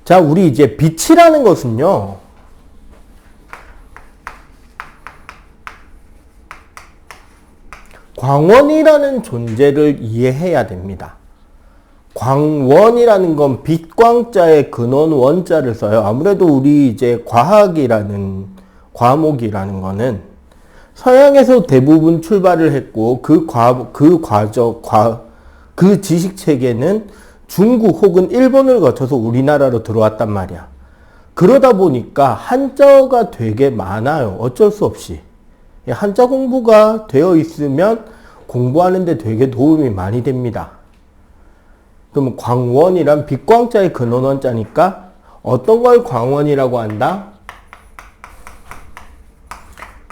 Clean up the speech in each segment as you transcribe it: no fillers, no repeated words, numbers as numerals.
자, 우리 이제 빛이라는 것은요, 광원이라는 존재를 이해해야 됩니다. 광원이라는 건 빛광자의 근원 원자를 써요. 아무래도 우리 이제 과목이라는 거는 서양에서 대부분 출발을 했고, 그 지식 체계는 중국 혹은 일본을 거쳐서 우리나라로 들어왔단 말이야. 그러다 보니까 한자어가 되게 많아요. 어쩔 수 없이. 한자 공부가 되어 있으면 공부하는데 되게 도움이 많이 됩니다. 그럼 광원이란 빛광자의 근원 원자니까 어떤 걸 광원이라고 한다?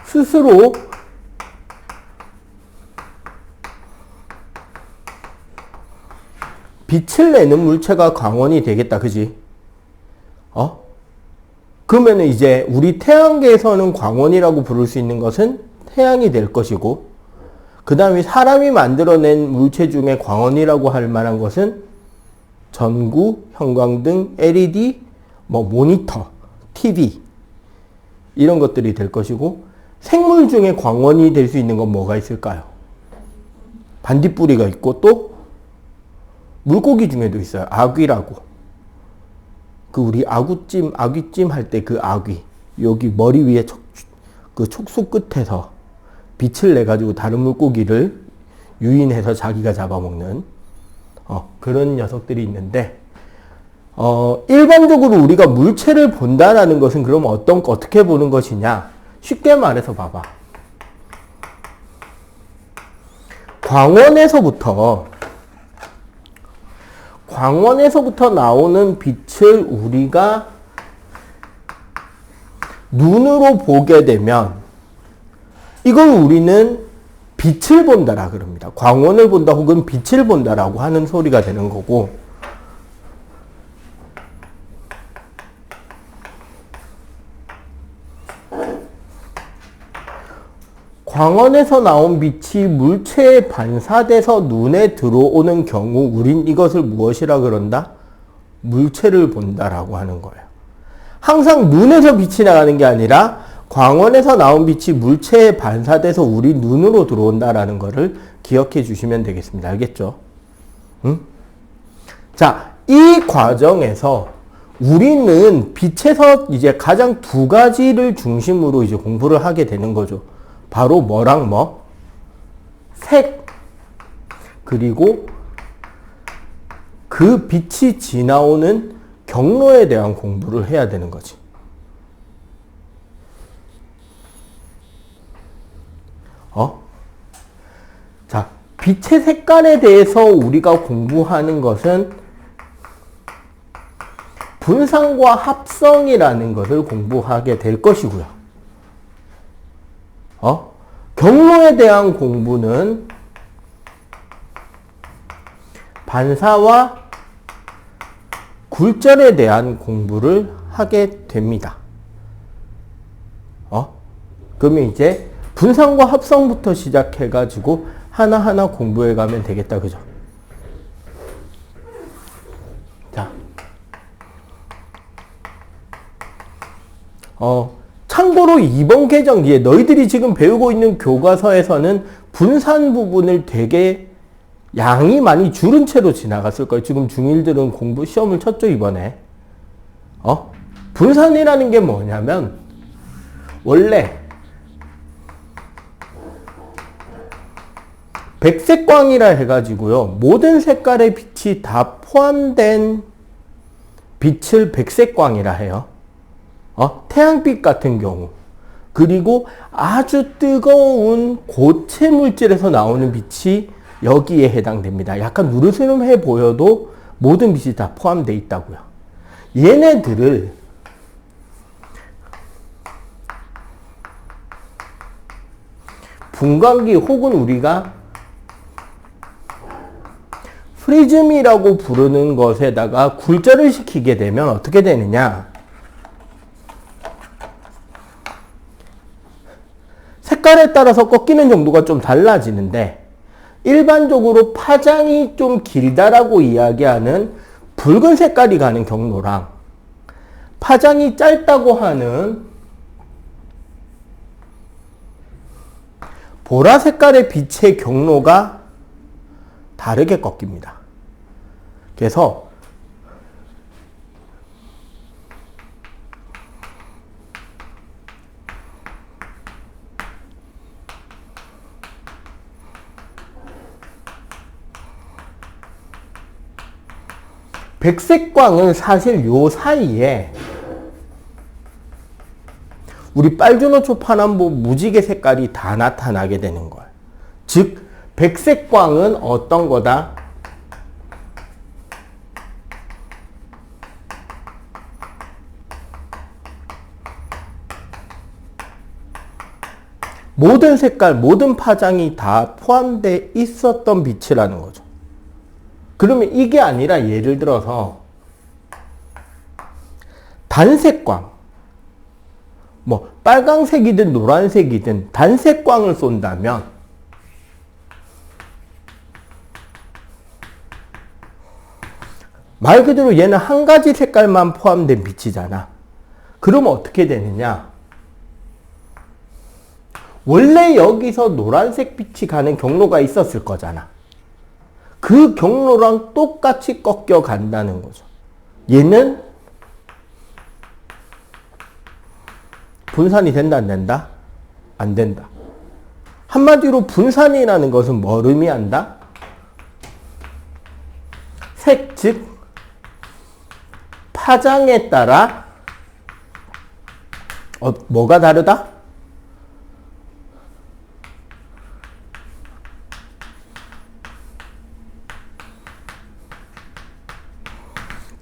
스스로 빛을 내는 물체가 광원이 되겠다. 그지? 그러면 이제 우리 태양계에서는 광원이라고 부를 수 있는 것은 태양이 될 것이고, 그 다음에 사람이 만들어낸 물체 중에 광원이라고 할 만한 것은 전구, 형광등, LED, 모니터, TV 이런 것들이 될 것이고, 생물 중에 광원이 될 수 있는 건 뭐가 있을까요? 반딧불이가 있고, 또 물고기 중에도 있어요. 아귀라고. 우리 아귀찜 할 때 그 아귀, 여기 머리 위에 그 촉수 끝에서 빛을 내 가지고 다른 물고기를 유인해서 자기가 잡아먹는 그런 녀석들이 있는데, 일반적으로 우리가 물체를 본다라는 것은 그럼 어떻게 보는 것이냐? 쉽게 말해서 봐봐. 광원에서부터 나오는 빛을 우리가 눈으로 보게 되면 이걸 우리는 빛을 본다라 그럽니다. 광원을 본다 혹은 빛을 본다라고 하는 소리가 되는 거고, 광원에서 나온 빛이 물체에 반사돼서 눈에 들어오는 경우 우린 이것을 무엇이라 그런다? 물체를 본다라고 하는 거예요. 항상 눈에서 빛이 나가는 게 아니라 광원에서 나온 빛이 물체에 반사돼서 우리 눈으로 들어온다라는 것을 기억해 주시면 되겠습니다. 알겠죠? 응? 자, 이 과정에서 우리는 빛에서 이제 가장 두 가지를 중심으로 이제 공부를 하게 되는 거죠. 바로 뭐랑 뭐? 색. 그리고 그 빛이 지나오는 경로에 대한 공부를 해야 되는 거지. 자, 빛의 색깔에 대해서 우리가 공부하는 것은 분산과 합성이라는 것을 공부하게 될 것이고요. 경로에 대한 공부는 반사와 굴절에 대한 공부를 하게 됩니다. 그러면 이제 분산과 합성부터 시작해가지고 하나하나 공부해 가면 되겠다. 그죠? 자. 참고로 이번 계정기에 너희들이 지금 배우고 있는 교과서에서는 분산 부분을 되게 양이 많이 줄은 채로 지나갔을 거예요. 지금 중1들은 공부 시험을 쳤죠, 이번에. 분산이라는 게 뭐냐면 원래 백색광이라 해가지고요, 모든 색깔의 빛이 다 포함된 빛을 백색광이라 해요. 태양빛 같은 경우, 그리고 아주 뜨거운 고체 물질에서 나오는 빛이 여기에 해당됩니다. 약간 누르스름해 보여도 모든 빛이 다 포함되어 있다고요. 얘네들을 분광기 혹은 우리가 프리즘이라고 부르는 것에다가 굴절을 시키게 되면 어떻게 되느냐? 색깔에 따라서 꺾이는 정도가 좀 달라지는데, 일반적으로 파장이 좀 길다라고 이야기하는 붉은 색깔이 가는 경로랑 파장이 짧다고 하는 보라 색깔의 빛의 경로가 다르게 꺾입니다. 그래서 백색광은 사실 요 사이에 우리 빨주노초 파남보 무지개 색깔이 다 나타나게 되는 거예요. 즉 백색광은 어떤 거다? 모든 색깔, 모든 파장이 다 포함되어 있었던 빛이라는 거죠. 그러면 이게 아니라 예를 들어서 단색광, 뭐 빨강색이든 노란색이든 단색광을 쏜다면 말 그대로 얘는 한 가지 색깔만 포함된 빛이잖아. 그러면 어떻게 되느냐? 원래 여기서 노란색 빛이 가는 경로가 있었을 거잖아. 그 경로랑 똑같이 꺾여 간다는 거죠. 얘는 분산이 된다, 안 된다? 안 된다. 한마디로 분산이라는 것은 뭘 의미한다? 색, 즉 파장에 따라 뭐가 다르다?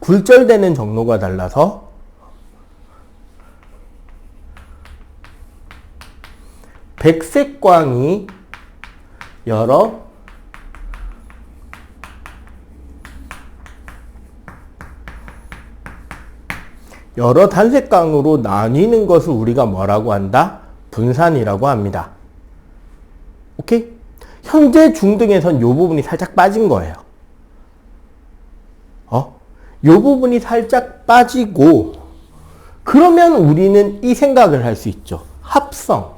굴절되는 정로가 달라서 백색광이 여러 단색광으로 나뉘는 것을 우리가 뭐라고 한다? 분산이라고 합니다. 오케이? 현재 중등에선 이 부분이 살짝 빠진 거예요. 이 부분이 살짝 빠지고, 그러면 우리는 이 생각을 할 수 있죠. 합성.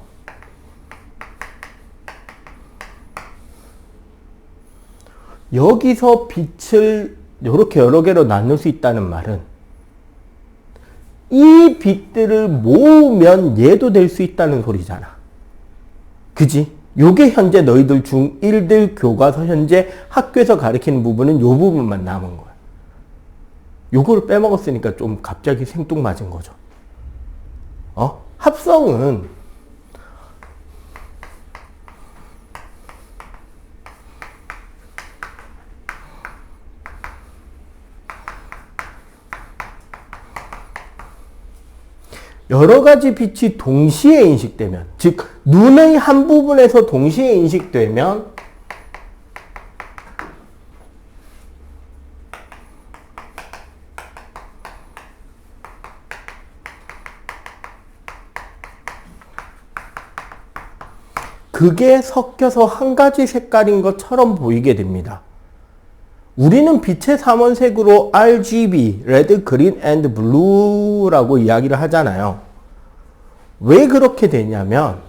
여기서 빛을 이렇게 여러 개로 나눌 수 있다는 말은 이 빛들을 모으면 얘도 될 수 있다는 소리잖아. 그지? 요게 현재 너희들 중1들 교과서 현재 학교에서 가르치는 부분은 요 부분만 남은 거야. 요거를 빼먹었으니까 좀 갑자기 생뚱맞은 거죠. 합성은 여러 가지 빛이 동시에 인식되면, 즉 눈의 한 부분에서 동시에 인식되면 그게 섞여서 한 가지 색깔인 것처럼 보이게 됩니다. 우리는 빛의 삼원색으로 RGB, Red, Green and Blue라고 이야기를 하잖아요. 왜 그렇게 되냐면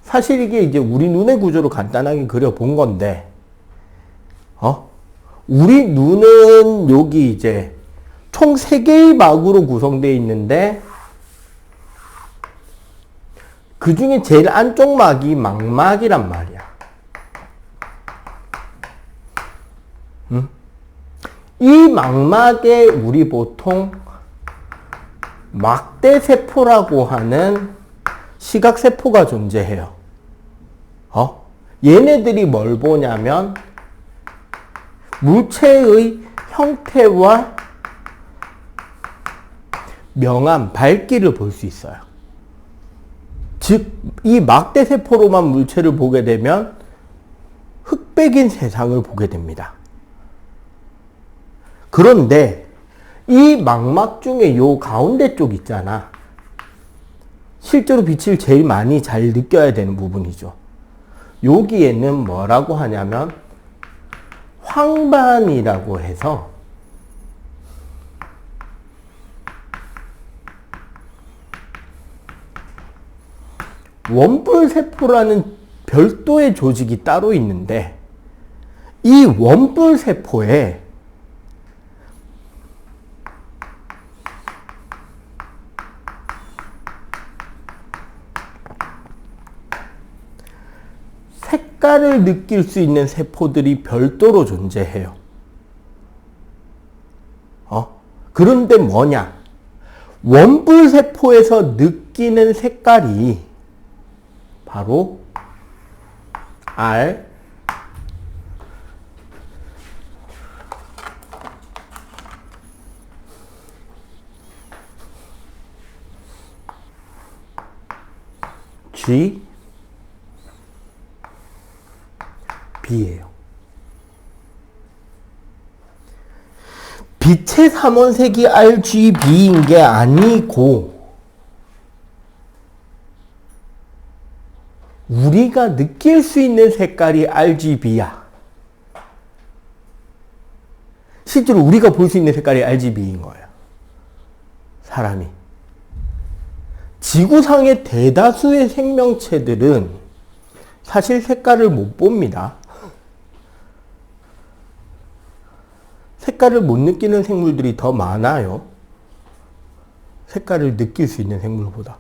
사실 이게 이제 우리 눈의 구조로 간단하게 그려본 건데, 우리 눈은 여기 이제 총 3개의 막으로 구성되어 있는데, 그 중에 제일 안쪽 막이 망막이란 말이야. 이 망막에 우리 보통 막대세포라고 하는 시각세포가 존재해요. 얘네들이 뭘 보냐면 물체의 형태와 명암, 밝기를 볼 수 있어요. 즉, 이 막대세포로만 물체를 보게 되면 흑백인 세상을 보게 됩니다. 그런데 이 망막 중에 요 가운데 쪽 있잖아. 실제로 빛을 제일 많이 잘 느껴야 되는 부분이죠. 여기에는 뭐라고 하냐면 황반이라고 해서 원뿔세포라는 별도의 조직이 따로 있는데 이 원뿔세포에 색깔을 느낄 수 있는 세포들이 별도로 존재해요. 그런데 뭐냐? 원뿔세포에서 느끼는 색깔이 바로 R, G, B예요. 빛의 삼원색이 RGB인 게 아니고 우리가 느낄 수 있는 색깔이 RGB야. 실제로 우리가 볼 수 있는 색깔이 RGB인 거예요. 사람이. 지구상의 대다수의 생명체들은 사실 색깔을 못 봅니다. 색깔을 못 느끼는 생물들이 더 많아요. 색깔을 느낄 수 있는 생물보다.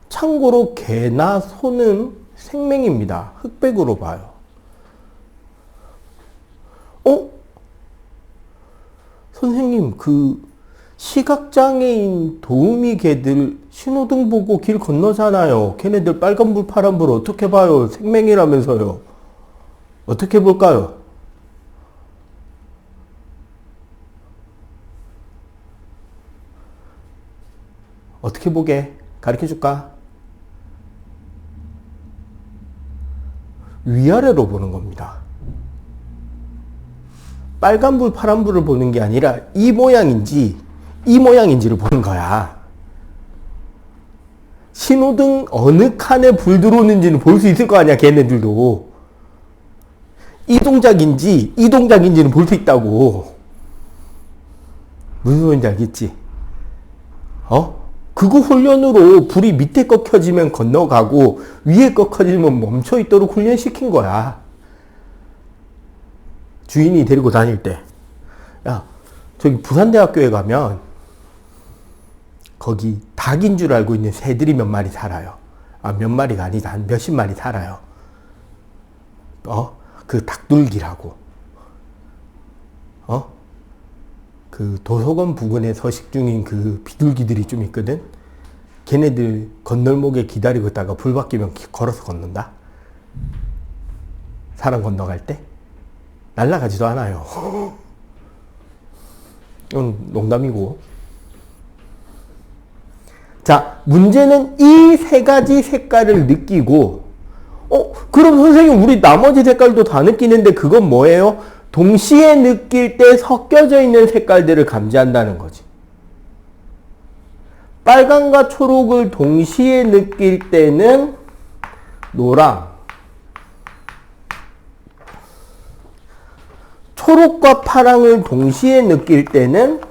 참고로 개나 소는 생명입니다. 흑백으로 봐요. 선생님, 시각장애인 도우미 개들 신호등 보고 길 건너잖아요. 걔네들 빨간불 파란불 어떻게 봐요? 생명이라면서요. 어떻게 볼까요? 어떻게 보게? 가르쳐줄까? 위아래로 보는 겁니다. 빨간불, 파란불을 보는 게 아니라 이 모양인지 이 모양인지를 보는 거야. 신호등 어느 칸에 불 들어오는지는 볼 수 있을 거 아니야, 걔네들도. 이 동작인지 이 동작인지는 볼 수 있다고. 무슨 소리인지 알겠지? 그거 훈련으로 불이 밑에 거 켜지면 건너가고 위에 거 켜지면 멈춰 있도록 훈련시킨 거야. 주인이 데리고 다닐 때. 야, 저기 부산대학교에 가면 거기 닭인 줄 알고 있는 새들이 몇 마리 살아요. 몇 마리가 아니다. 한 몇십 마리 살아요. 그 닭둘기라고. 그 도서관 부근에 서식 중인 그 비둘기들이 좀 있거든. 걔네들 건널목에 기다리고 있다가 불 바뀌면 걸어서 건넌다. 사람 건너갈 때 날아가지도 않아요. 이건 농담이고. 자, 문제는 이 세 가지 색깔을 느끼고 그럼 선생님 우리 나머지 색깔도 다 느끼는데 그건 뭐예요? 동시에 느낄 때 섞여져 있는 색깔들을 감지한다는 거지. 빨강과 초록을 동시에 느낄 때는 노랑, 초록과 파랑을 동시에 느낄 때는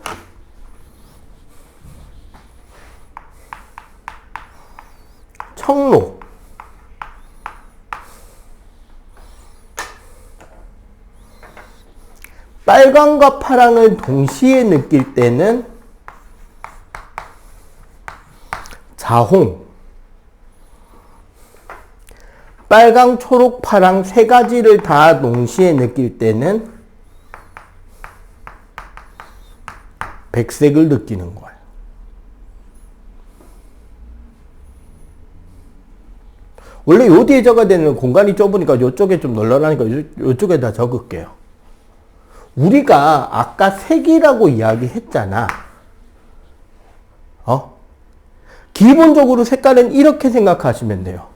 청록, 빨강과 파랑을 동시에 느낄 때는 자홍, 빨강, 초록, 파랑 세 가지를 다 동시에 느낄 때는 백색을 느끼는 거예요. 원래 요 뒤에 적어야 되는 공간이 좁으니까 요쪽에 좀 널널하니까 요쪽에다 적을게요. 우리가 아까 색이라고 이야기했잖아. 기본적으로 색깔은 이렇게 생각하시면 돼요.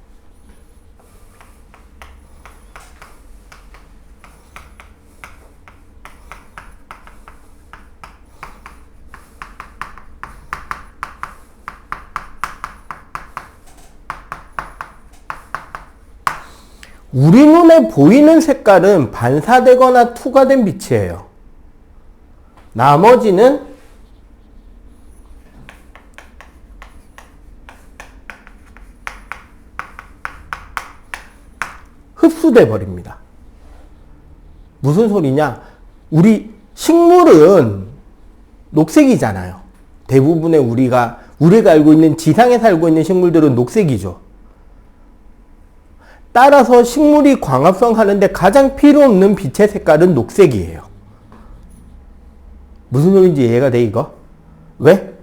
우리 눈에 보이는 색깔은 반사되거나 투과된 빛이에요. 나머지는 흡수돼 버립니다. 무슨 소리냐? 우리 식물은 녹색이잖아요. 대부분의 우리가 알고 있는 지상에 살고 있는 식물들은 녹색이죠. 따라서 식물이 광합성 하는데 가장 필요 없는 빛의 색깔은 녹색이에요. 무슨 소리인지 이해가 돼, 이거? 왜?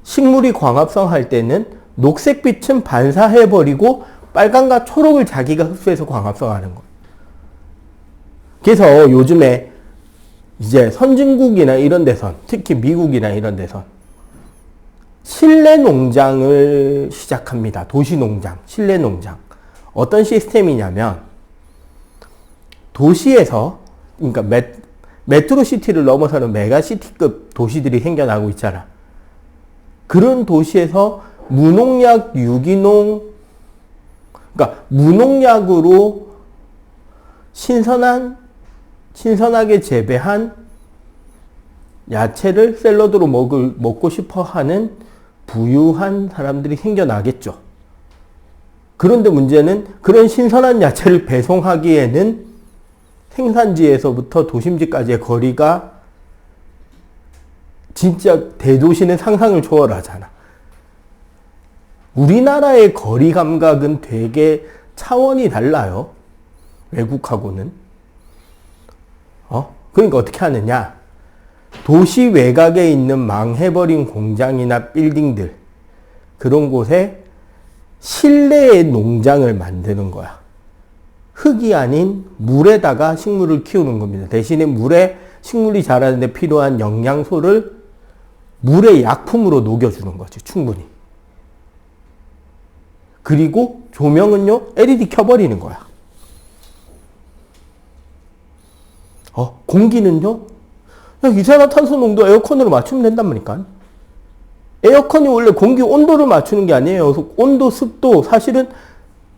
식물이 광합성 할 때는 녹색빛은 반사해버리고 빨간과 초록을 자기가 흡수해서 광합성하는 거예요. 그래서 요즘에 이제 선진국이나 이런 데선, 특히 미국이나 이런 데선 실내 농장을 시작합니다. 도시 농장, 실내 농장. 어떤 시스템이냐면 도시에서, 그러니까 메트로시티를 넘어서는 메가시티급 도시들이 생겨나고 있잖아. 그런 도시에서 무농약, 유기농, 그러니까 무농약으로 신선하게 재배한 야채를 샐러드로 먹고 싶어 하는 부유한 사람들이 생겨나겠죠. 그런데 문제는 그런 신선한 야채를 배송하기에는 생산지에서부터 도심지까지의 거리가 진짜 대도시는 상상을 초월하잖아. 우리나라의 거리 감각은 되게 차원이 달라요. 외국하고는. 그러니까 어떻게 하느냐. 도시 외곽에 있는 망해버린 공장이나 빌딩들, 그런 곳에 실내의 농장을 만드는 거야. 흙이 아닌 물에다가 식물을 키우는 겁니다. 대신에 물에 식물이 자라는데 필요한 영양소를 물의 약품으로 녹여주는 거지, 충분히. 그리고 조명은요, LED 켜버리는 거야. 공기는요, 이산화탄소 농도 에어컨으로 맞추면 된단 말이니까. 에어컨이 원래 공기 온도를 맞추는 게 아니에요. 온도, 습도, 사실은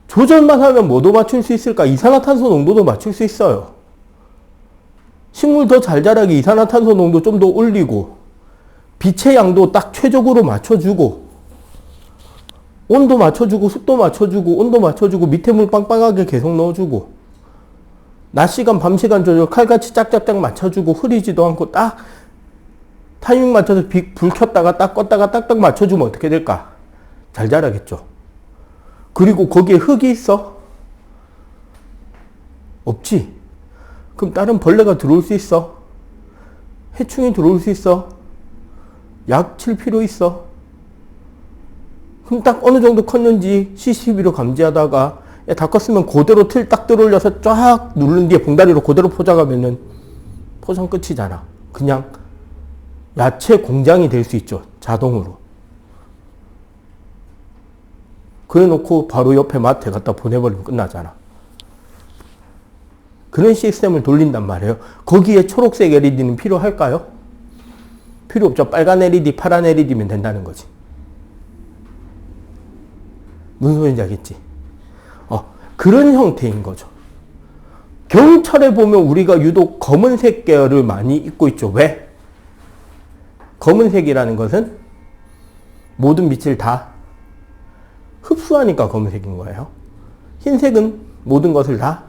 조절만 하면 뭐도 맞출 수 있을까? 이산화탄소 농도도 맞출 수 있어요. 식물 더 잘 자라게 이산화탄소 농도 좀 더 올리고, 빛의 양도 딱 최적으로 맞춰주고, 온도 맞춰주고, 습도 맞춰주고, 온도 맞춰주고, 밑에 물 빵빵하게 계속 넣어주고, 낮 시간, 밤 시간 조절 칼같이 짝짝짝 맞춰주고, 흐리지도 않고 딱 타이밍 맞춰서 불 켰다가 딱 껐다가 딱딱 맞춰주면 어떻게 될까? 잘 자라겠죠. 그리고 거기에 흙이 있어? 없지. 그럼 다른 벌레가 들어올 수 있어? 해충이 들어올 수 있어? 약 칠 필요 있어? 그럼 딱 어느 정도 컸는지 CCTV로 감지하다가 다 컸으면 그대로 틀 딱 들어올려서 쫙 누른 뒤에 봉다리로 그대로 포장하면은 포장 끝이잖아. 그냥 야채 공장이 될 수 있죠. 자동으로. 그래 놓고 바로 옆에 마트에 갖다 보내버리면 끝나잖아. 그런 시스템을 돌린단 말이에요. 거기에 초록색 LED는 필요할까요? 필요 없죠. 빨간 LED, 파란 LED면 된다는 거지. 무슨 소리인지 알겠지? 그런 형태인 거죠. 겨울철에 보면 우리가 유독 검은색 계열을 많이 입고 있죠. 왜? 검은색이라는 것은 모든 빛을 다 흡수하니까 검은색인 거예요. 흰색은 모든 것을 다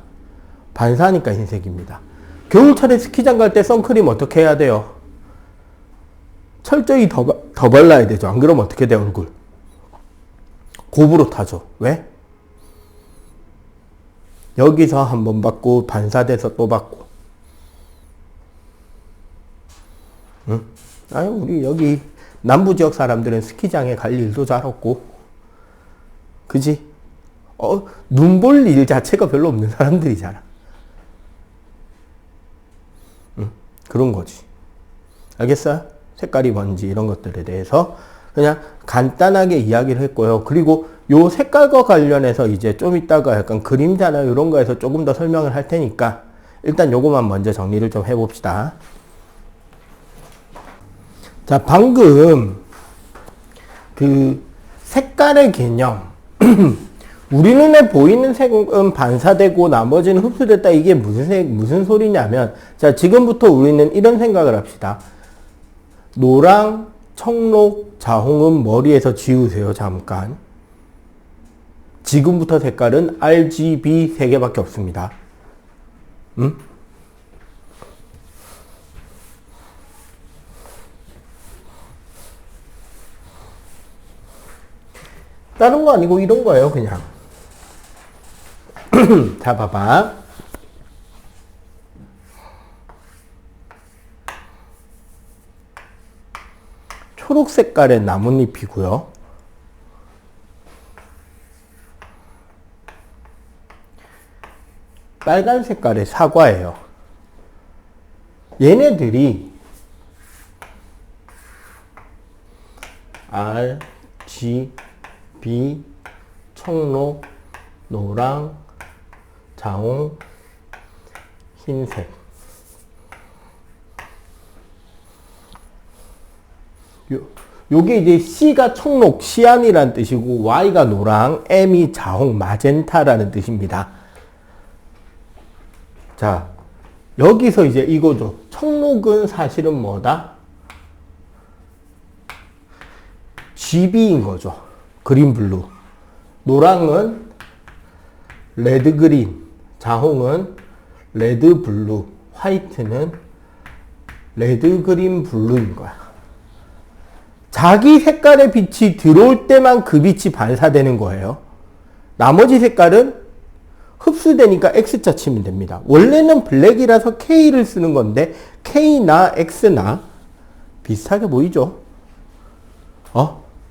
반사하니까 흰색입니다. 겨울철에 스키장 갈 때 선크림 어떻게 해야 돼요? 철저히 더 발라야 되죠. 안 그러면 어떻게 돼, 얼굴? 곱으로 타죠. 왜? 여기서 한 번 받고 반사돼서 또 받고. 응? 아유, 우리 여기 남부 지역 사람들은 스키장에 갈 일도 잘 없고, 그지? 눈 볼 일 자체가 별로 없는 사람들이잖아. 응? 그런 거지. 알겠어요? 색깔이 뭔지 이런 것들에 대해서 그냥 간단하게 이야기를 했고요. 그리고 요 색깔과 관련해서 이제 좀 이따가 약간 그림자나 이런 거에서 조금 더 설명을 할 테니까 일단 요거만 먼저 정리를 좀 해봅시다. 자, 방금 그 색깔의 개념 우리 눈에 보이는 색은 반사되고 나머지는 흡수됐다. 이게 무슨 소리냐면, 자, 지금부터 우리는 이런 생각을 합시다. 노랑, 청록, 자홍은 머리에서 지우세요. 잠깐. 지금부터 색깔은 RGB 3개밖에 없습니다. 응? 다른 거 아니고 이런 거예요, 그냥. 자, 봐봐. 초록 색깔의 나뭇잎이고요. 빨간 색깔의 사과예요. 얘네들이 R, G, B, 청록, 노랑, 자홍, 흰색. 요게 이제 C가 청록, 시안이라는 뜻이고 Y가 노랑, M이 자홍, 마젠타라는 뜻입니다. 자, 여기서 이제 이거죠. 청록은 사실은 뭐다? GB인 거죠. 그린 블루. 노랑은 레드 그린, 자홍은 레드 블루, 화이트는 레드 그린 블루인 거야. 자기 색깔의 빛이 들어올 때만 그 빛이 반사되는 거예요. 나머지 색깔은 흡수되니까 X자 치면 됩니다. 원래는 블랙이라서 K를 쓰는 건데 K나 X나 비슷하게 보이죠?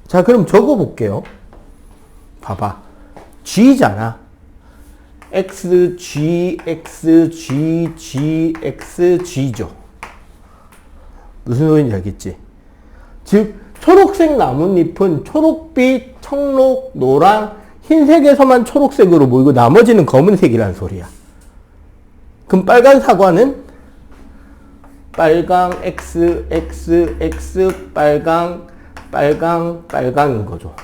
자, 그럼 적어 볼게요. 봐봐. G잖아. X, G, X, G, G, X, G죠. 무슨 소리인지 알겠지? 즉, 초록색 나뭇잎은 초록빛, 청록, 노랑, 흰색에서만 초록색으로 보이고 나머지는 검은색이라는 소리야. 그럼 빨간 사과는 빨강, X, X, X, 빨강, 빨강, 빨강인 거죠.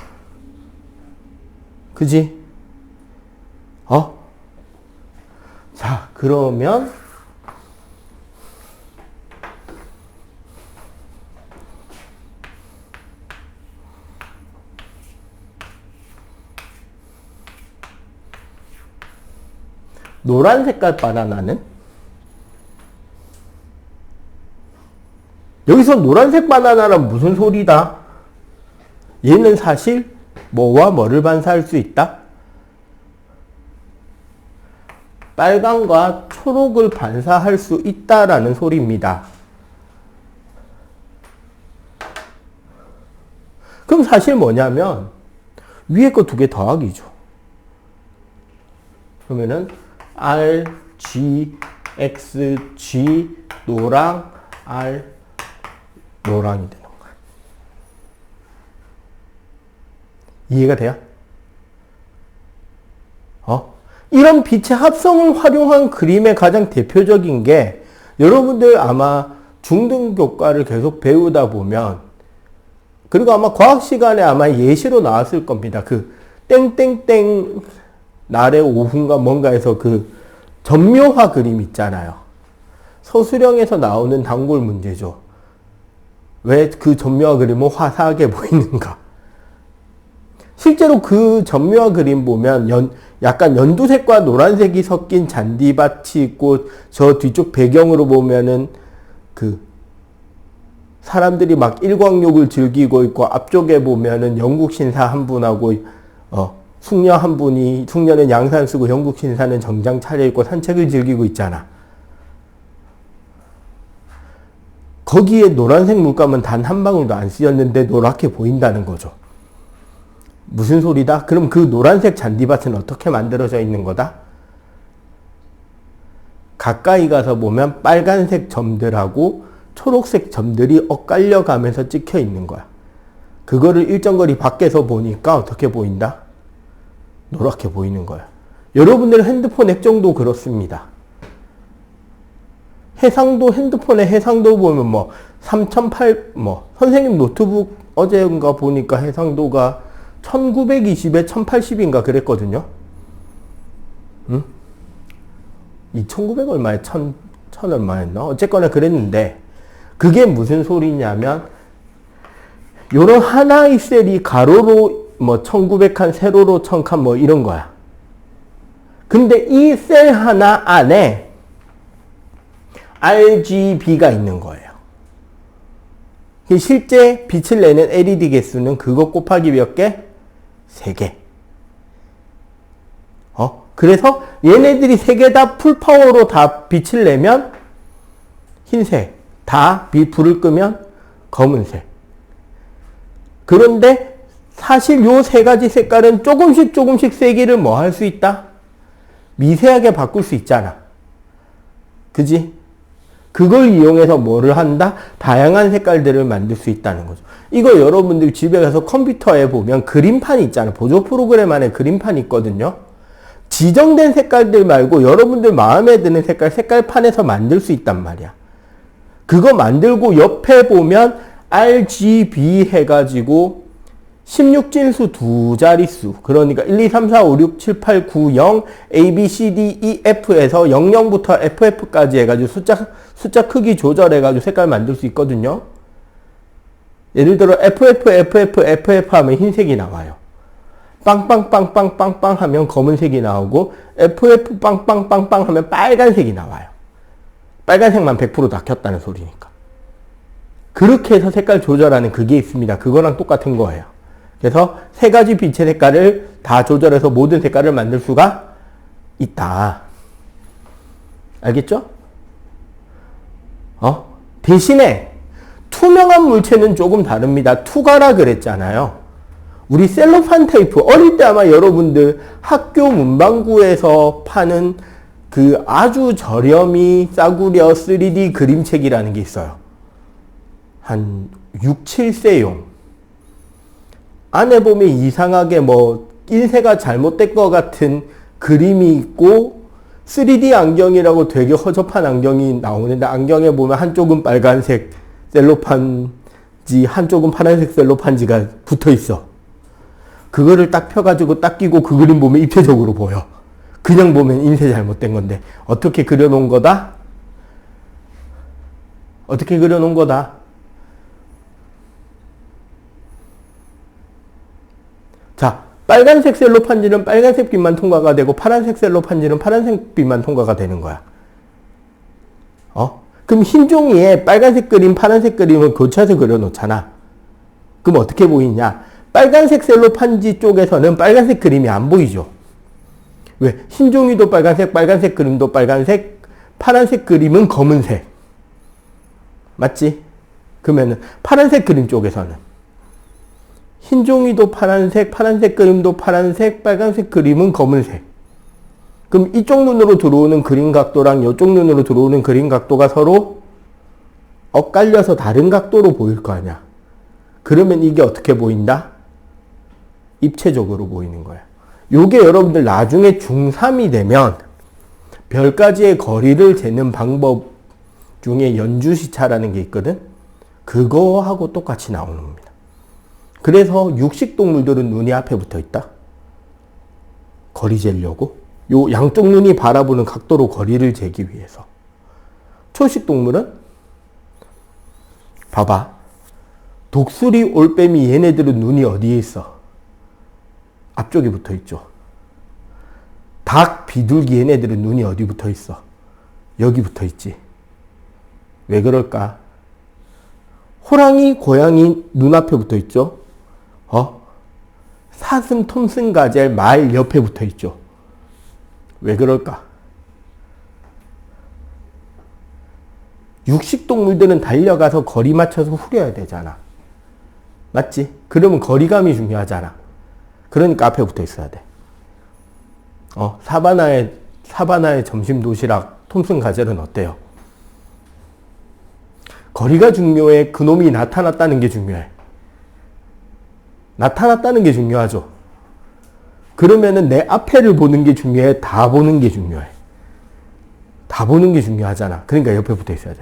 그지? 자, 그러면 노란 색깔 바나나는 여기서 노란색 바나나란 무슨 소리다? 얘는 사실 뭐와 뭐를 반사할 수 있다? 빨강과 초록을 반사할 수 있다라는 소리입니다. 그럼 사실 뭐냐면 위에 거 2개 더하기죠. 그러면은 R, G, X, G, 노랑, R, 노랑이 되는 거야. 이해가 돼요? 이런 빛의 합성을 활용한 그림의 가장 대표적인 게 여러분들 아마 중등 교과를 계속 배우다 보면 그리고 아마 과학 시간에 아마 예시로 나왔을 겁니다. 그 땡땡땡 날의 오후인가 뭔가에서 그 전묘화 그림 있잖아요. 서술형에서 나오는 단골 문제죠. 왜 그 전묘화 그림은 화사하게 보이는가? 실제로 그 전묘화 그림 보면 약간 연두색과 노란색이 섞인 잔디밭이 있고 저 뒤쪽 배경으로 보면은 그 사람들이 막 일광욕을 즐기고 있고 앞쪽에 보면은 영국 신사 한 분하고 숙녀 한 분이 숙녀는 양산 쓰고 영국 신사는 정장 차려입고 산책을 즐기고 있잖아. 거기에 노란색 물감은 단 한 방울도 안 쓰였는데 노랗게 보인다는 거죠. 무슨 소리다? 그럼 그 노란색 잔디밭은 어떻게 만들어져 있는 거다? 가까이 가서 보면 빨간색 점들하고 초록색 점들이 엇갈려 가면서 찍혀 있는 거야. 그거를 일정 거리 밖에서 보니까 어떻게 보인다? 노랗게 보이는 거야. 여러분들 핸드폰 액정도 그렇습니다. 해상도, 핸드폰의 해상도 보면 3008, 선생님 노트북 어제인가 보니까 해상도가 1920에 1080인가 그랬거든요. 응? 이 1900 얼마에 1000 얼마였나? 어쨌거나 그랬는데, 그게 무슨 소리냐면, 요런 하나의 셀이 가로로 뭐 1900칸, 세로로 1000칸 뭐 이런 거야. 근데 이 셀 하나 안에 RGB가 있는 거예요. 실제 빛을 내는 LED 개수는 그거 곱하기 몇 개? 3개. 그래서 얘네들이 3개 다 풀파워로 다 빛을 내면 흰색, 다 불을 끄면 검은색. 그런데 사실 요 3가지 색깔은 조금씩 세기를 뭐 할 수 있다? 미세하게 바꿀 수 있잖아. 그지? 그걸 이용해서 뭐를 한다? 다양한 색깔들을 만들 수 있다는 거죠. 이거 여러분들 집에 가서 컴퓨터에 보면 그림판이 있잖아. 보조 프로그램 안에 그림판이 있거든요. 지정된 색깔들 말고 여러분들 마음에 드는 색깔판에서 만들 수 있단 말이야. 그거 만들고 옆에 보면 RGB 해가지고 16진수 2자릿수, 그러니까 1, 2, 3, 4, 5, 6, 7, 8, 9, 0, A, B, C, D, E, F에서 00부터 FF까지 해가지고 숫자 크기 조절해가지고 색깔 만들 수 있거든요. 예를 들어 FF 하면 흰색이 나와요. 빵빵빵빵빵빵 하면 검은색이 나오고, FF 빵빵빵빵 하면 빨간색이 나와요. 빨간색만 100% 다 켰다는 소리니까. 그렇게 해서 색깔 조절하는 그게 있습니다. 그거랑 똑같은 거예요. 그래서 3가지 빛의 색깔을 다 조절해서 모든 색깔을 만들 수가 있다. 알겠죠? 대신에 투명한 물체는 조금 다릅니다. 투가라 그랬잖아요. 우리 셀로판 테이프, 어릴 때 아마 여러분들 학교 문방구에서 파는 그 아주 저렴이 싸구려 3D 그림책이라는 게 있어요. 한 6, 7세용. 안에 보면 이상하게 뭐 인쇄가 잘못된 것 같은 그림이 있고, 3D 안경이라고 되게 허접한 안경이 나오는데, 안경에 보면 한쪽은 빨간색 셀로판지, 한쪽은 파란색 셀로판지가 붙어 있어. 그거를 딱 펴가지고 딱 끼고 그 그림 보면 입체적으로 보여. 그냥 보면 인쇄 잘못된 건데, 어떻게 그려놓은 거다? 어떻게 그려놓은 거다? 자, 빨간색 셀로판지는 빨간색 빛만 통과가 되고, 파란색 셀로판지는 파란색 빛만 통과가 되는 거야. 그럼 흰 종이에 빨간색 그림, 파란색 그림을 교차해서 그려놓잖아. 그럼 어떻게 보이냐? 빨간색 셀로판지 쪽에서는 빨간색 그림이 안 보이죠. 왜? 흰 종이도 빨간색, 빨간색 그림도 빨간색, 파란색 그림은 검은색. 맞지? 그러면은 파란색 그림 쪽에서는 흰 종이도 파란색, 파란색 그림도 파란색, 빨간색 그림은 검은색. 그럼 이쪽 눈으로 들어오는 그림 각도랑 이쪽 눈으로 들어오는 그림 각도가 서로 엇갈려서 다른 각도로 보일 거 아니야. 그러면 이게 어떻게 보인다? 입체적으로 보이는 거야. 요게 여러분들 나중에 중3이 되면 별 가지의 거리를 재는 방법 중에 연주시차라는 게 있거든? 그거하고 똑같이 나오는 겁니다. 그래서 육식동물들은 눈이 앞에 붙어 있다. 거리 재려고. 요 양쪽 눈이 바라보는 각도로 거리를 재기 위해서. 초식동물은 봐봐. 독수리, 올빼미 얘네들은 눈이 어디에 있어? 앞쪽에 붙어 있죠. 닭, 비둘기 얘네들은 눈이 어디 붙어 있어? 여기 붙어 있지. 왜 그럴까? 호랑이, 고양이 눈앞에 붙어 있죠. 사슴, 톰슨, 가젤, 말 옆에 붙어 있죠. 왜 그럴까? 육식동물들은 달려가서 거리 맞춰서 후려야 되잖아. 맞지? 그러면 거리감이 중요하잖아. 그러니까 앞에 붙어 있어야 돼. 사바나의 점심 도시락, 톰슨 가젤은 어때요? 거리가 중요해? 그놈이 나타났다는 게 중요해? 나타났다는 게 중요하죠. 그러면은 내 앞에를 보는 게 중요해? 다 보는 게 중요해? 다 보는 게 중요하잖아. 그러니까 옆에 붙어 있어야 돼.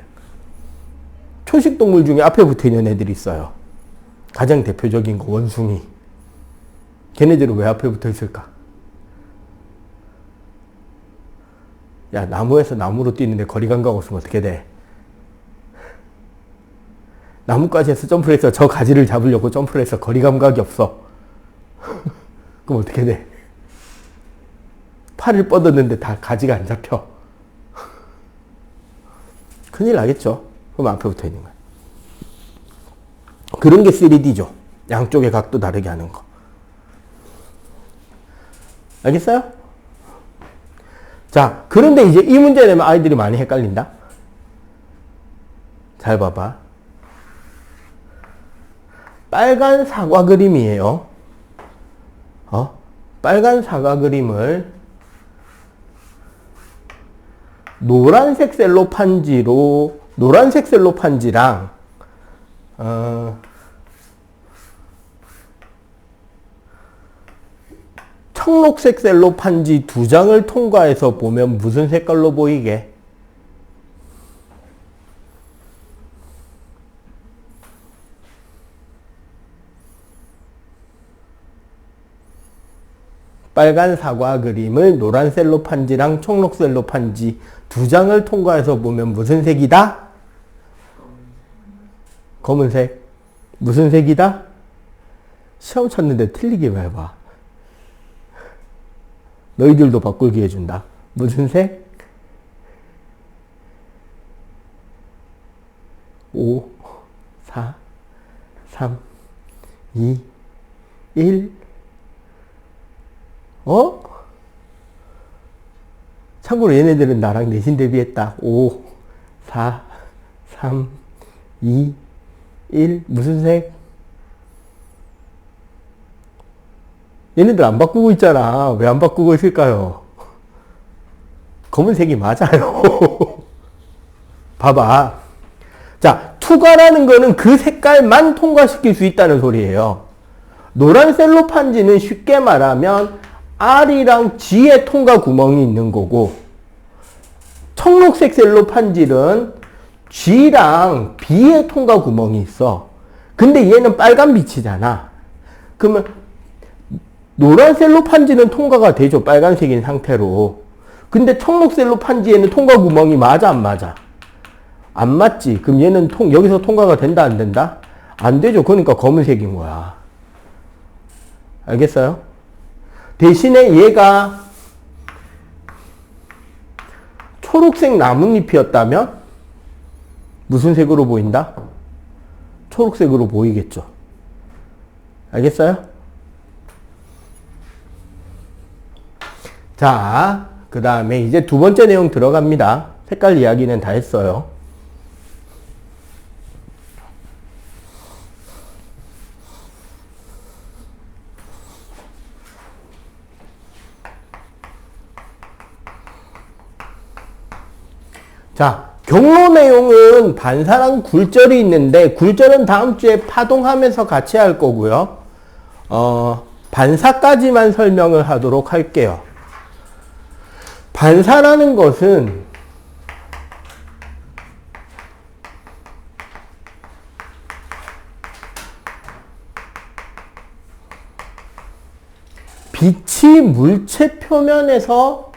초식동물 중에 앞에 붙어 있는 애들이 있어요. 가장 대표적인 거 원숭이. 걔네들은 왜 앞에 붙어 있을까? 야, 나무에서 나무로 뛰는데 거리 감각 없으면 어떻게 돼? 나뭇가지에서 점프를 해서 저 가지를 잡으려고 점프를 해서 거리 감각이 없어. 그럼 어떻게 돼? 팔을 뻗었는데 다 가지가 안 잡혀. 큰일 나겠죠? 그럼 앞에 붙어 있는 거야. 그런 게 3D죠. 양쪽의 각도 다르게 하는 거. 알겠어요? 자, 그런데 이제 이 문제 내면 아이들이 많이 헷갈린다. 잘 봐봐. 빨간 사과 그림이에요. 빨간 사과 그림을 노란색 셀로판지로, 노란색 셀로판지랑 청록색 셀로판지 두 장을 통과해서 보면 무슨 색깔로 보이게? 빨간 사과 그림을 노란 셀로판지랑 청록 셀로판지 두 장을 통과해서 보면 무슨 색이다? 검은색. 무슨 색이다? 시험 쳤는데 틀리게 왜 봐? 너희들도 바꿀기 해준다. 무슨 색? 5, 4, 3, 2, 1. 참고로 얘네들은 나랑 내신 대비했다. 5, 4, 3, 2, 1. 무슨 색? 얘네들 안 바꾸고 있잖아. 왜 안 바꾸고 있을까요? 검은색이 맞아요. 봐봐. 자, 투과라는 거는 그 색깔만 통과시킬 수 있다는 소리예요. 노란 셀로판지는 쉽게 말하면 R이랑 G의 통과 구멍이 있는 거고, 청록색 셀로판지는 G랑 B의 통과 구멍이 있어. 근데 얘는 빨간 빛이잖아. 그러면 노란 셀로판지는 통과가 되죠. 빨간색인 상태로. 근데 청록 셀로판지에는 통과 구멍이 맞아, 안 맞아? 안 맞지. 그럼 얘는 여기서 통과가 된다, 안 된다? 안 되죠. 그러니까 검은색인 거야. 알겠어요? 대신에 얘가 초록색 나뭇잎이었다면 무슨 색으로 보인다? 초록색으로 보이겠죠. 알겠어요? 자, 그 다음에 이제 두 번째 내용 들어갑니다. 색깔 이야기는 다 했어요. 자, 경로 내용은 반사랑 굴절이 있는데, 굴절은 다음 주에 파동하면서 같이 할 거고요. 반사까지만 설명을 하도록 할게요. 반사라는 것은 빛이 물체 표면에서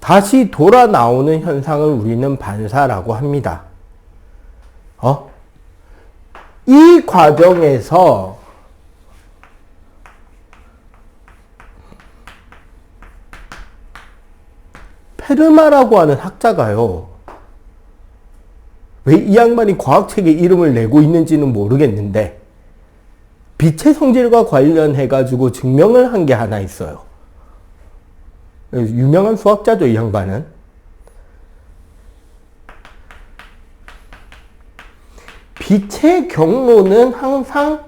다시 돌아 나오는 현상을 우리는 반사라고 합니다. 이 과정에서 페르마라고 하는 학자가요, 왜 이 양반이 과학책에 이름을 내고 있는지는 모르겠는데, 빛의 성질과 관련해가지고 증명을 한 게 하나 있어요. 유명한 수학자죠, 이 양반은. 빛의 경로는 항상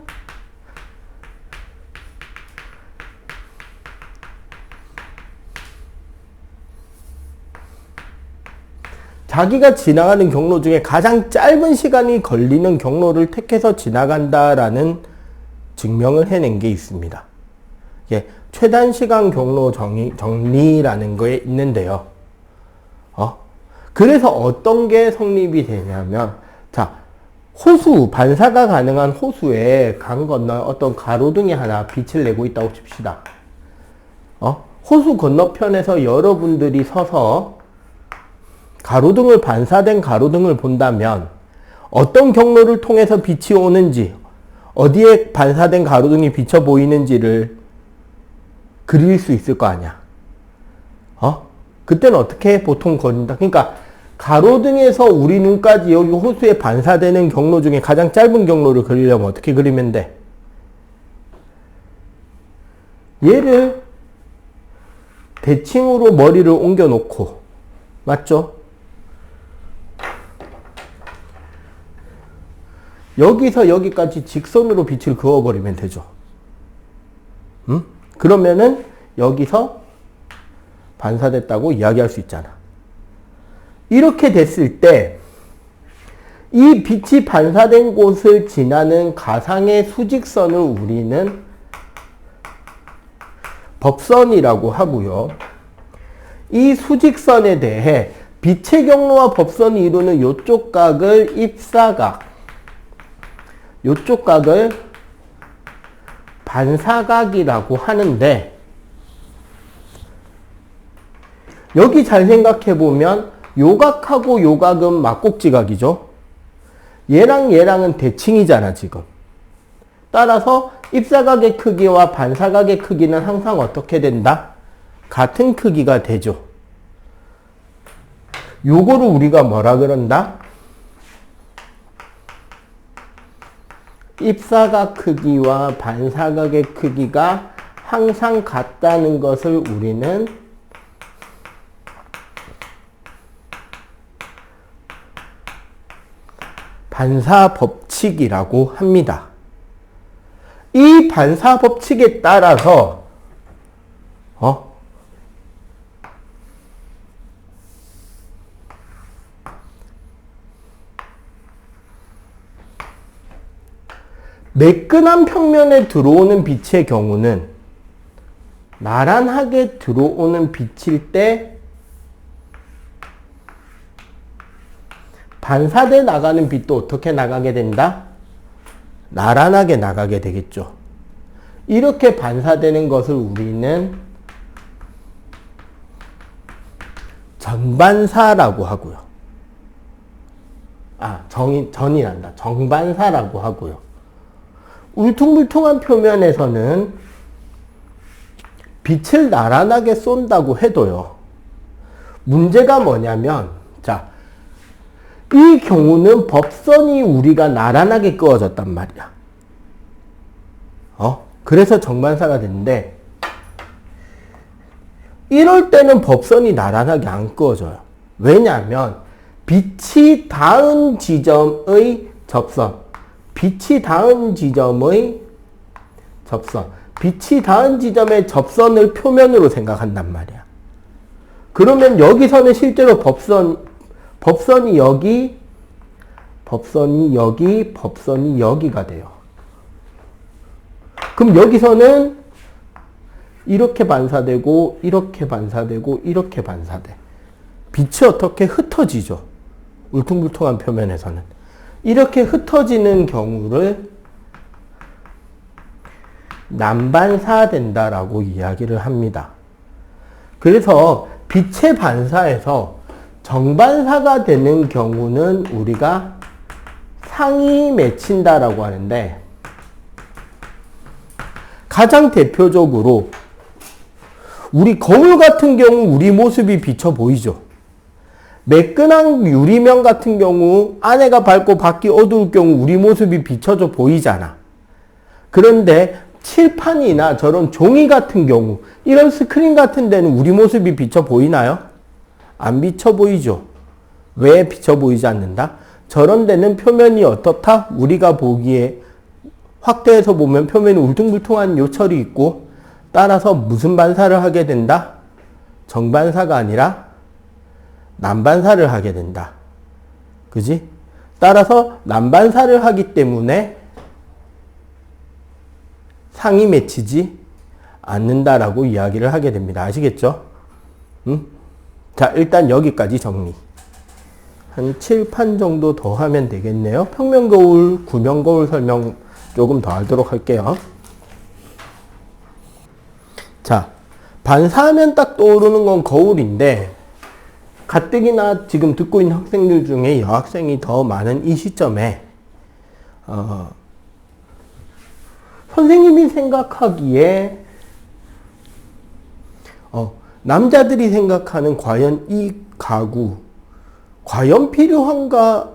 자기가 지나가는 경로 중에 가장 짧은 시간이 걸리는 경로를 택해서 지나간다라는 증명을 해낸 게 있습니다. 예, 최단 시간 경로 정리라는 거에 있는데요. 그래서 어떤 게 성립이 되냐면, 자, 호수, 반사가 가능한 호수에 강 건너 어떤 가로등이 하나 빛을 내고 있다고 칩시다. 호수 건너편에서 여러분들이 서서 가로등을, 반사된 가로등을 본다면 어떤 경로를 통해서 빛이 오는지, 어디에 반사된 가로등이 비쳐 보이는지를 그릴 수 있을 거 아니야. 그때는 어떻게 보통 그린다? 그러니까 가로등에서 우리 눈까지 여기 호수에 반사되는 경로 중에 가장 짧은 경로를 그리려면 어떻게 그리면 돼? 얘를 대칭으로 머리를 옮겨 놓고, 맞죠? 여기서 여기까지 직선으로 빛을 그어버리면 되죠. 그러면은 여기서 반사됐다고 이야기할 수 있잖아. 이렇게 됐을 때 이 빛이 반사된 곳을 지나는 가상의 수직선을 우리는 법선이라고 하고요. 이 수직선에 대해 빛의 경로와 법선이 이루는 요쪽 각을 입사각, 요쪽 각을 반사각이라고 하는데, 여기 잘 생각해 보면 요각하고 요각은 막곡지각이죠. 얘랑 얘랑은 대칭이잖아, 지금. 따라서 입사각의 크기와 반사각의 크기는 항상 어떻게 된다? 같은 크기가 되죠. 요거를 우리가 뭐라 그런다? 입사각 크기와 반사각의 크기가 항상 같다는 것을 우리는 반사 법칙이라고 합니다. 이 반사 법칙에 따라서 매끈한 평면에 들어오는 빛의 경우는 나란하게 들어오는 빛일 때 반사돼 나가는 빛도 어떻게 나가게 된다? 나란하게 나가게 되겠죠. 이렇게 반사되는 것을 우리는 전반사라고 하고요. 전이 난다. 정반사라고 하고요. 울퉁불퉁한 표면에서는 빛을 나란하게 쏜다고 해도요. 문제가 뭐냐면, 자, 이 경우는 법선이 우리가 나란하게 그어졌단 말이야. 그래서 정반사가 됐는데, 이럴 때는 법선이 나란하게 안 그어져요. 왜냐하면 빛이 닿은 지점의 접선, 빛이 닿은 지점의 접선, 빛이 닿은 지점의 접선을 표면으로 생각한단 말이야. 그러면 여기서는 실제로 법선이 여기, 법선이 여기, 법선이 여기가 돼요. 그럼 여기서는 이렇게 반사되고, 이렇게 반사되고, 이렇게 반사돼. 빛이 어떻게 흩어지죠? 울퉁불퉁한 표면에서는. 이렇게 흩어지는 경우를 난반사된다라고 이야기를 합니다. 그래서 빛의 반사에서 정반사가 되는 경우는 우리가 상이 맺힌다라고 하는데, 가장 대표적으로 우리 거울 같은 경우 우리 모습이 비쳐 보이죠. 매끈한 유리면 같은 경우 안에가 밝고 밖이 어두울 경우 우리 모습이 비춰져 보이잖아. 그런데 칠판이나 저런 종이 같은 경우, 이런 스크린 같은 데는 우리 모습이 비쳐 보이나요? 안 비쳐 보이죠. 왜 비쳐 보이지 않는다? 저런 데는 표면이 어떻다? 우리가 보기에 확대해서 보면 표면이 울퉁불퉁한 요철이 있고, 따라서 무슨 반사를 하게 된다? 정반사가 아니라 난반사를 하게 된다. 그지? 따라서 난반사를 하기 때문에 상이 맺히지 않는다라고 이야기를 하게 됩니다. 아시겠죠? 자, 일단 여기까지 정리. 한 칠판 정도 더 하면 되겠네요. 평면거울, 구면거울 설명 조금 더 하도록 할게요. 자, 반사하면 딱 떠오르는 건 거울인데, 가뜩이나 지금 듣고 있는 학생들 중에 여학생이 더 많은 이 시점에 선생님이 생각하기에 남자들이 생각하는 과연 이 가구 과연 필요한가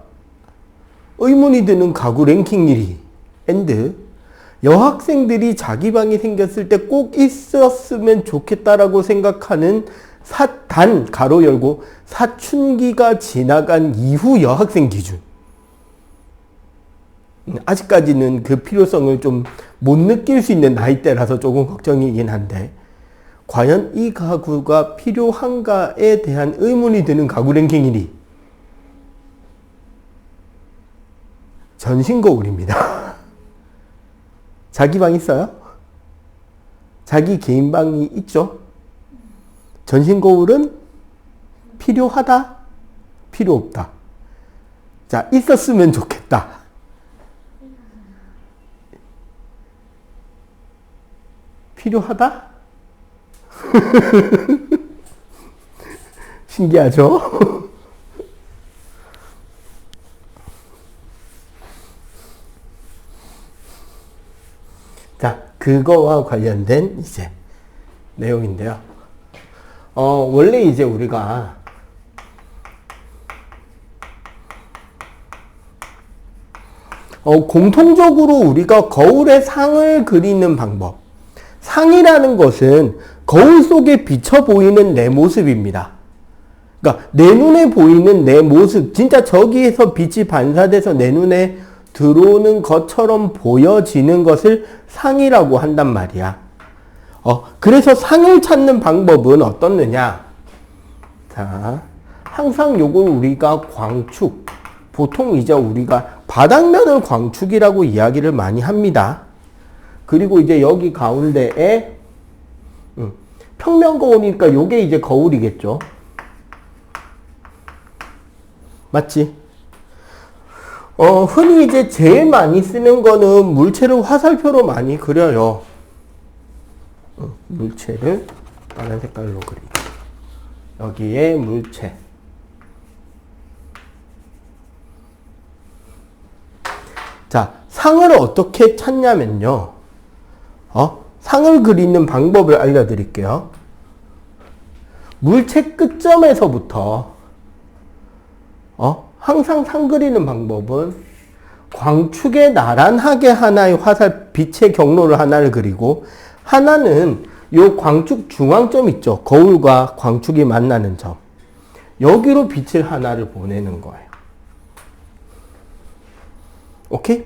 의문이 드는 가구 랭킹 1위 앤드 여학생들이 자기 방이 생겼을 때 꼭 있었으면 좋겠다라고 생각하는 단 가로 열고 사춘기가 지나간 이후 여학생 기준. 아직까지는 그 필요성을 좀 못 느낄 수 있는 나이대라서 조금 걱정이긴 한데, 과연 이 가구가 필요한가에 대한 의문이 드는 가구 랭킹 1위. 전신 거울입니다. 자기 방 있어요? 자기 개인 방이 있죠? 전신 거울은 필요하다? 필요 없다. 자, 있었으면 좋겠다. 필요하다? 신기하죠? 자, 그거와 관련된 이제 내용인데요. 원래 이제 우리가 공통적으로 우리가 거울에 상을 그리는 방법. 상이라는 것은 거울 속에 비쳐 보이는 내 모습입니다. 그러니까 내 눈에 보이는 내 모습, 진짜 저기에서 빛이 반사돼서 내 눈에 들어오는 것처럼 보여지는 것을 상이라고 한단 말이야. 그래서 상을 찾는 방법은 어떻느냐? 자, 항상 요걸 우리가 광축, 보통 이제 우리가 바닥면을 광축이라고 이야기를 많이 합니다. 그리고 이제 여기 가운데에 평면 거울이니까 요게 이제 거울이겠죠. 맞지? 흔히 이제 제일 많이 쓰는 거는 물체를 화살표로 많이 그려요. 물체를 다른 색깔로 그리고 여기에 물체. 자, 상을 어떻게 찾냐면요. 상을 그리는 방법을 알려드릴게요. 물체 끝점에서부터 항상 상 그리는 방법은 광축에 나란하게 하나의 화살 빛의 경로를 하나를 그리고 하나는 요 광축 중앙점 있죠. 거울과 광축이 만나는 점. 여기로 빛을 하나를 보내는 거예요. 오케이?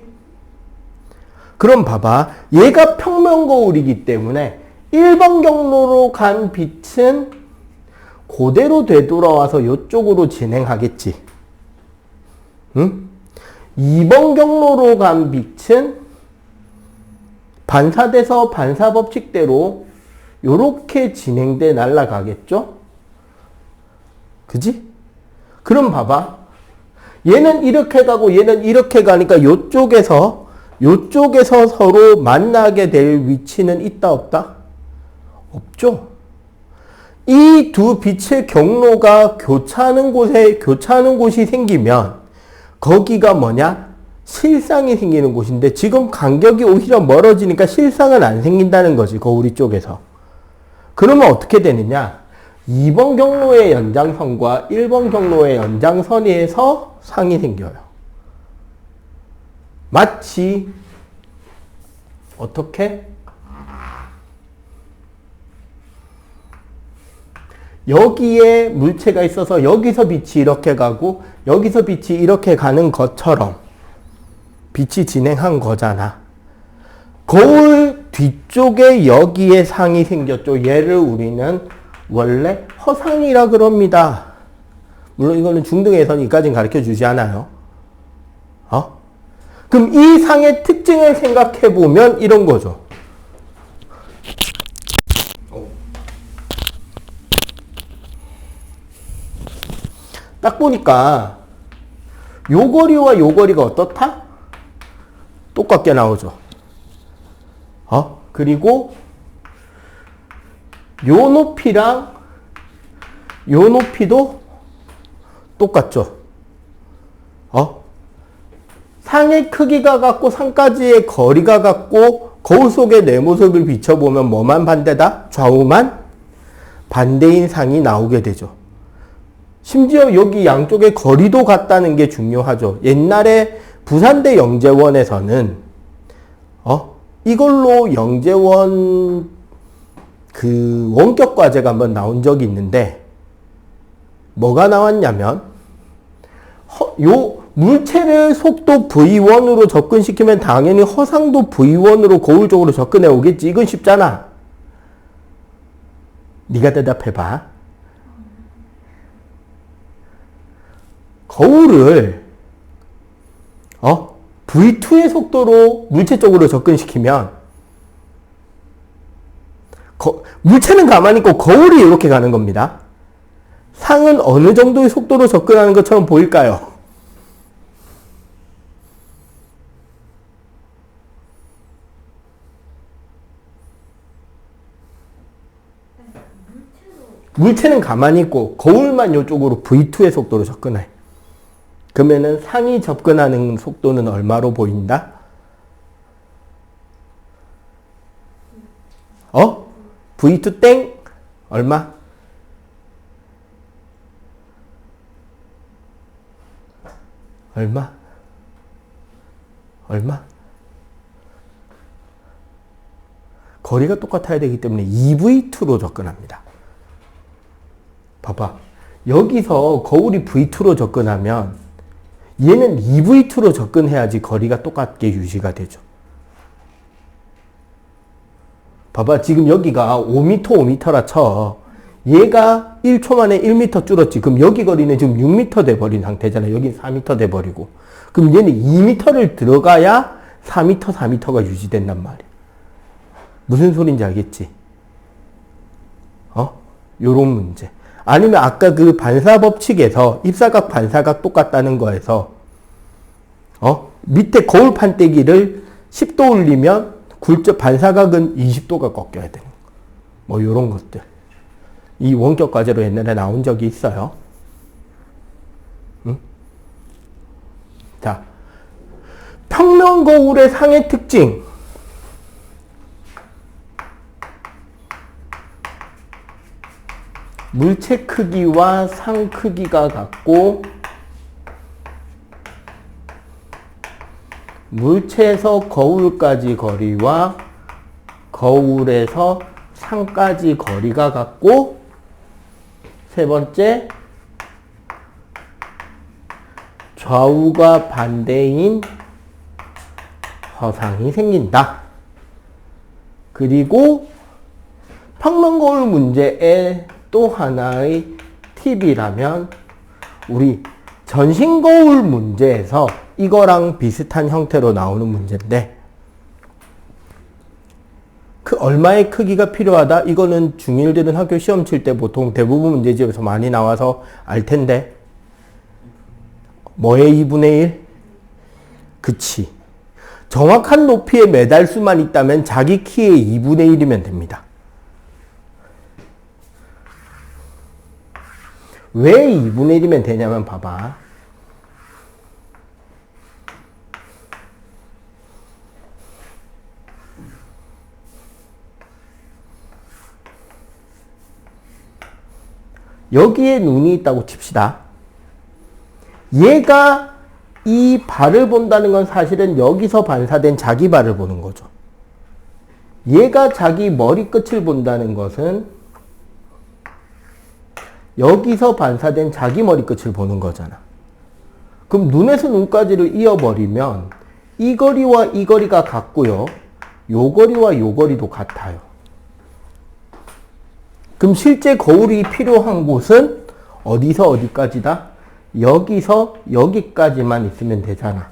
그럼 봐봐. 얘가 평면 거울이기 때문에 1번 경로로 간 빛은 그대로 되돌아와서 이쪽으로 진행하겠지. 응? 2번 경로로 간 빛은 반사돼서 반사 법칙대로 요렇게 진행돼 날아가겠죠? 그지? 그럼 봐봐. 얘는 이렇게 가고 얘는 이렇게 가니까 요쪽에서 서로 만나게 될 위치는 있다 없다? 없죠. 이 두 빛의 경로가 교차하는 곳이 생기면 거기가 뭐냐? 실상이 생기는 곳인데 지금 간격이 오히려 멀어지니까 실상은 안 생긴다는 거지. 거울이 쪽에서. 그러면 어떻게 되느냐? 2번 경로의 연장선과 1번 경로의 연장선에서 상이 생겨요. 마치 어떻게? 여기에 물체가 있어서 여기서 빛이 이렇게 가고 여기서 빛이 이렇게 가는 것처럼 빛이 진행한 거잖아. 거울 뒤쪽에 여기에 상이 생겼죠. 얘를 우리는 원래 허상이라 그럽니다. 물론 이거는 중등에서는 가르쳐 주지 않아요. 그럼 이 상의 특징을 생각해 보면 이런 거죠. 딱 보니까 요 거리와 요 거리가 어떻다? 똑같게 나오죠. 그리고 요 높이랑 요 높이도 똑같죠. 상의 크기가 같고 상까지의 거리가 같고 거울 속의 내 모습을 비춰보면 뭐만 반대다? 좌우만 반대인 상이 나오게 되죠. 심지어 여기 양쪽의 거리도 같다는 게 중요하죠. 옛날에 부산대 영재원에서는 이걸로 영재원 그 원격 과제가 한번 나온 적이 있는데 뭐가 나왔냐면 요 물체를 속도 V1으로 접근시키면 당연히 허상도 V1으로 거울 쪽으로 접근해 오겠지. 이건 쉽잖아. 네가 대답해봐. 거울을 V2의 속도로 물체 쪽으로 접근시키면 물체는 가만히 있고 거울이 이렇게 가는 겁니다. 상은 어느 정도의 속도로 접근하는 것처럼 보일까요? 물체는 가만히 있고 거울만 이쪽으로 V2의 속도로 접근해. 그러면은 상이 접근하는 속도는 얼마로 보인다? V2 땡? 얼마? 얼마? 얼마? 거리가 똑같아야 되기 때문에 2V2로 접근합니다. 봐봐. 여기서 거울이 V2로 접근하면 얘는 2V2로 접근해야지 거리가 똑같게 유지가 되죠. 봐봐. 지금 여기가 5m, 5m라 쳐. 얘가 1초 만에 1m 줄었지. 그럼 여기 거리는 지금 6m 돼버린 상태잖아요. 여긴 4m 돼버리고. 그럼 얘는 2m를 들어가야 4m, 4m가 유지된단 말이야. 무슨 소린지 알겠지? 요런 문제. 아니면 아까 그 반사법칙에서 입사각, 반사각 똑같다는 거에서 밑에 거울 판때기를 10도 올리면 반사각은 20도가 꺾여야 되는 거. 뭐 요런 것들. 이 원격 과제로 옛날에 나온 적이 있어요. 응? 자, 평면 거울의 상의 특징. 물체 크기와 상 크기가 같고 물체에서 거울까지 거리와 거울에서 상까지 거리가 같고 세 번째 좌우가 반대인 허상이 생긴다. 그리고 평면 거울 문제의 또 하나의 팁이라면 우리 전신 거울 문제에서 이거랑 비슷한 형태로 나오는 문제인데 그 얼마의 크기가 필요하다? 이거는 중1들은 학교 시험 칠 때 보통 대부분 문제집에서 많이 나와서 알 텐데 뭐의 2분의 1? 그치. 정확한 높이에 매달 수만 있다면 자기 키의 2분의 1이면 됩니다. 왜 2분의 1이면 되냐면 봐봐. 여기에 눈이 있다고 칩시다. 얘가 이 발을 본다는 건 사실은 여기서 반사된 자기 발을 보는 거죠. 얘가 자기 머리끝을 본다는 것은 여기서 반사된 자기 머리끝을 보는 거잖아. 그럼 눈에서 눈까지를 이어버리면 이 거리와 이 거리가 같고요. 요 거리와 요 거리도 같아요. 그럼 실제 거울이 필요한 곳은 어디서 어디까지다? 여기서 여기까지만 있으면 되잖아.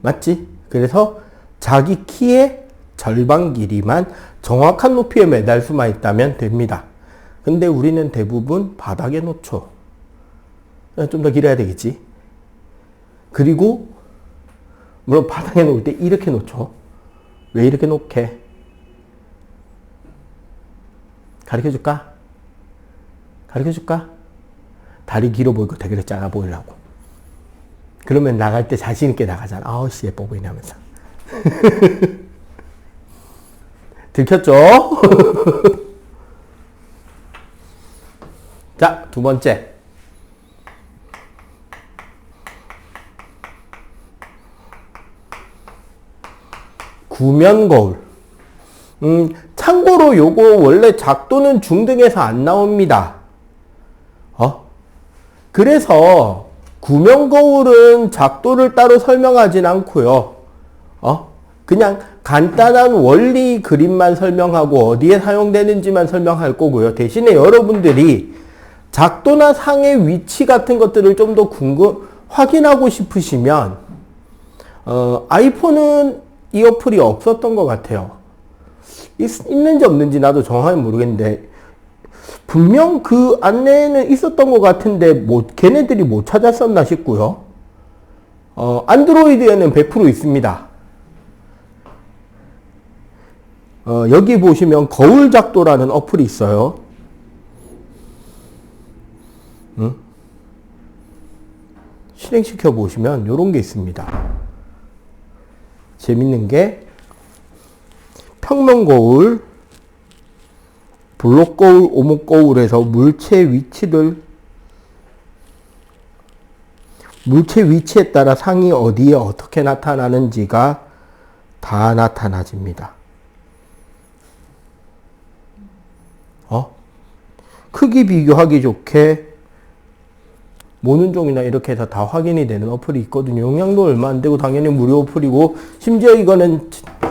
맞지? 그래서 자기 키의 절반 길이만 정확한 높이에 매달 수만 있다면 됩니다. 근데 우리는 대부분 바닥에 놓죠. 좀 더 길어야 되겠지. 그리고 물론 바닥에 놓을 때 이렇게 놓죠. 왜 이렇게 놓게? 가르쳐줄까? 다리 길어 보이고 되게 작아 보이려고. 그러면 나갈 때 자신 있게 나가잖아. 아우 씨 예뻐 보이네 하면서. 들켰죠? 자, 두 번째. 구면 거울. 참고로 요거 원래 작도는 중등에서 안 나옵니다. 그래서 구면 거울은 작도를 따로 설명하진 않고요. 그냥 간단한 원리 그림만 설명하고 어디에 사용되는지만 설명할 거고요. 대신에 여러분들이 작도나 상의 위치 같은 것들을 좀 더 확인하고 싶으시면 아이폰은 이 어플이 없었던 것 같아요. 있는지 없는지 나도 정확히 모르겠는데 분명 그 안내에는 있었던 것 같은데 걔네들이 못 찾았었나 싶고요. 안드로이드에는 100% 있습니다. 여기 보시면 거울 작도라는 어플이 있어요. 실행시켜 보시면 이런 게 있습니다. 재밌는 게 평면 거울, 블록 거울, 오목 거울에서 물체 위치에 따라 상이 어디에 어떻게 나타나는지가 다 나타나집니다. 크기 비교하기 좋게 모눈종이나 이렇게 해서 다 확인이 되는 어플이 있거든요. 용량도 얼마 안 되고 당연히 무료 어플이고 심지어 이거는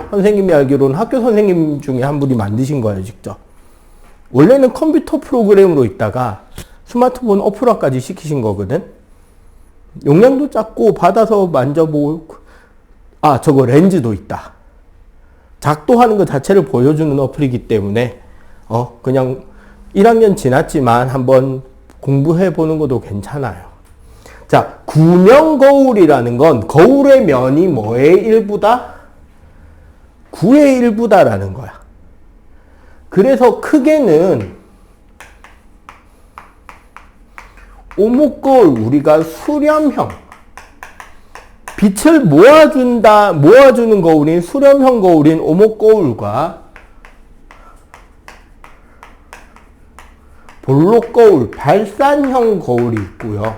선생님이 알기로는 학교 선생님 중에 한 분이 만드신 거예요, 직접. 원래는 컴퓨터 프로그램으로 있다가 스마트폰 어플화까지 시키신 거거든. 용량도 작고 받아서 만져보고 저거 렌즈도 있다. 작동하는 것 자체를 보여주는 어플이기 때문에 그냥 1학년 지났지만 한번 공부해 보는 것도 괜찮아요. 자, 구면 거울이라는 건 거울의 면이 뭐의 일부다? 구의 일부다라는 거야. 그래서 크게는 오목거울, 우리가 수렴형, 빛을 모아주는 거울인 수렴형 거울인 오목거울과 볼록 거울, 발산형 거울이 있고요.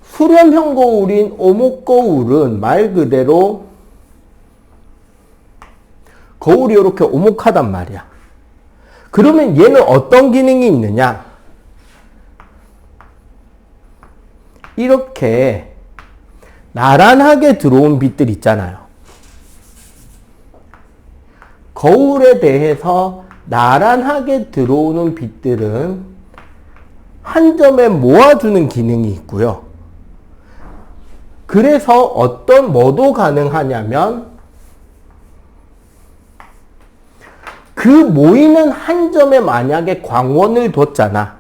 수렴형 거울인 오목 거울은 말 그대로 거울이 이렇게 오목하단 말이야. 그러면 얘는 어떤 기능이 있느냐? 이렇게 나란하게 들어온 빛들 있잖아요. 거울에 대해서 나란하게 들어오는 빛들은 한 점에 모아주는 기능이 있고요. 그래서 뭐도 가능하냐면 그 모이는 한 점에 만약에 광원을 뒀잖아.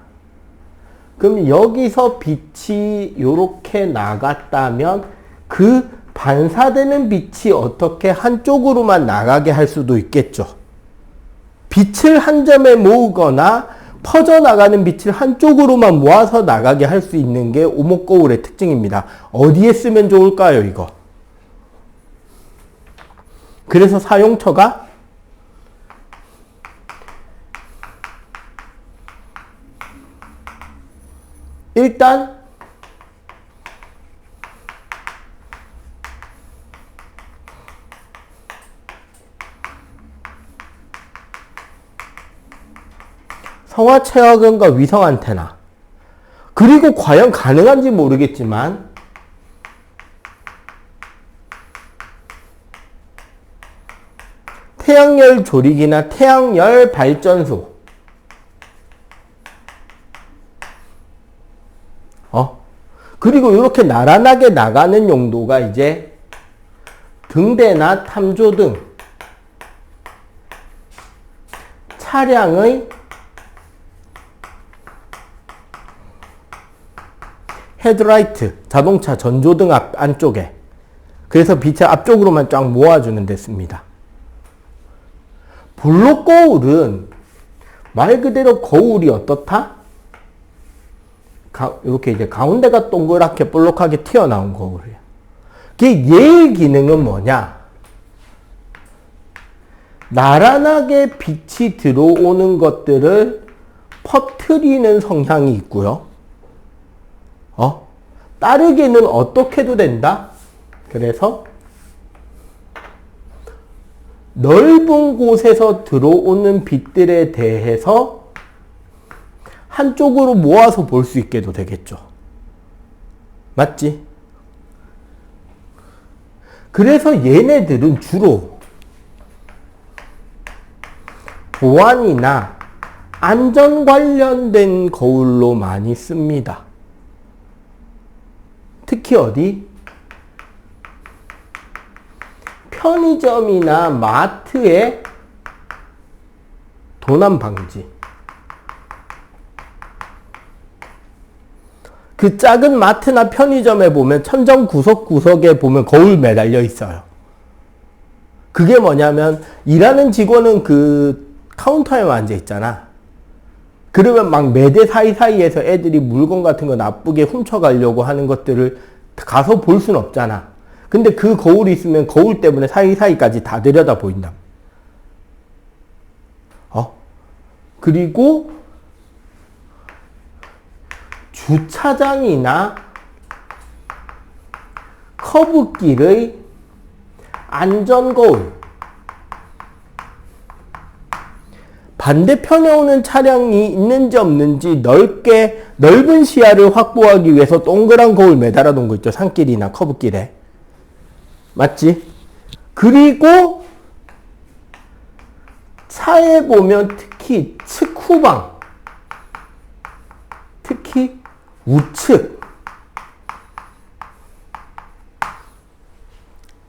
그럼 여기서 빛이 이렇게 나갔다면 그 반사되는 빛이 어떻게 한쪽으로만 나가게 할 수도 있겠죠. 빛을 한 점에 모으거나 퍼져나가는 빛을 한쪽으로만 모아서 나가게 할 수 있는 게 오목거울의 특징입니다. 어디에 쓰면 좋을까요, 이거? 그래서 사용처가 일단 성화체화근과 위성 안테나, 그리고 과연 가능한지 모르겠지만 태양열 조리기나 태양열 발전소, 그리고 이렇게 나란하게 나가는 용도가 이제 등대나 탐조등, 차량의 헤드라이트, 자동차 전조등 안쪽에. 그래서 빛을 앞쪽으로만 쫙 모아주는 데 씁니다. 볼록 거울은 말 그대로 거울이 어떻다? 이렇게 이제 가운데가 동그랗게 볼록하게 튀어나온 거울이에요. 얘의 기능은 뭐냐? 나란하게 빛이 들어오는 것들을 퍼뜨리는 성향이 있고요. 따르게는 어떻게 해도 된다? 그래서 넓은 곳에서 들어오는 빛들에 대해서 한쪽으로 모아서 볼 수 있게도 되겠죠. 맞지? 그래서 얘네들은 주로 보안이나 안전 관련된 거울로 많이 씁니다. 특히 어디? 편의점이나 마트의 도난 방지. 그 작은 마트나 편의점에 보면 천정 구석구석에 보면 거울 매달려 있어요. 그게 뭐냐면 일하는 직원은 그 카운터에만 앉아 있잖아. 그러면 막 매대 사이사이에서 애들이 물건 같은 거 나쁘게 훔쳐가려고 하는 것들을 가서 볼 순 없잖아. 근데 그 거울이 있으면 거울 때문에 사이사이까지 다 들여다 보인다. 그리고 주차장이나 커브길의 안전거울. 반대편에 오는 차량이 있는지 없는지 넓은 시야를 확보하기 위해서 동그란 거울 매달아 놓은 거 있죠. 산길이나 커브길에. 맞지? 그리고 차에 보면 특히 측후방, 특히 우측,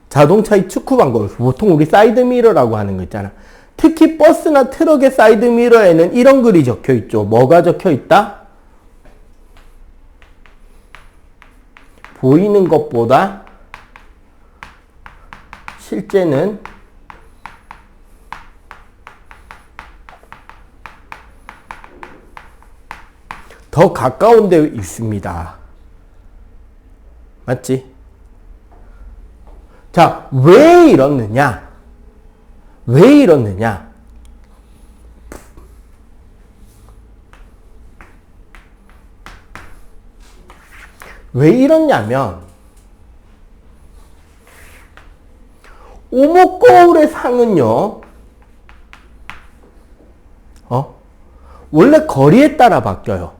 자동차의 측후방 거울, 보통 우리 사이드미러라고 하는 거 있잖아. 특히 버스나 트럭의 사이드미러에는 이런 글이 적혀 있죠. 뭐가 적혀 있다? 보이는 것보다 실제는 더 가까운 데 있습니다. 맞지? 자, 왜 이러느냐? 왜 이러느냐? 왜 이러냐면 오목거울의 상은요, 원래 거리에 따라 바뀌어요.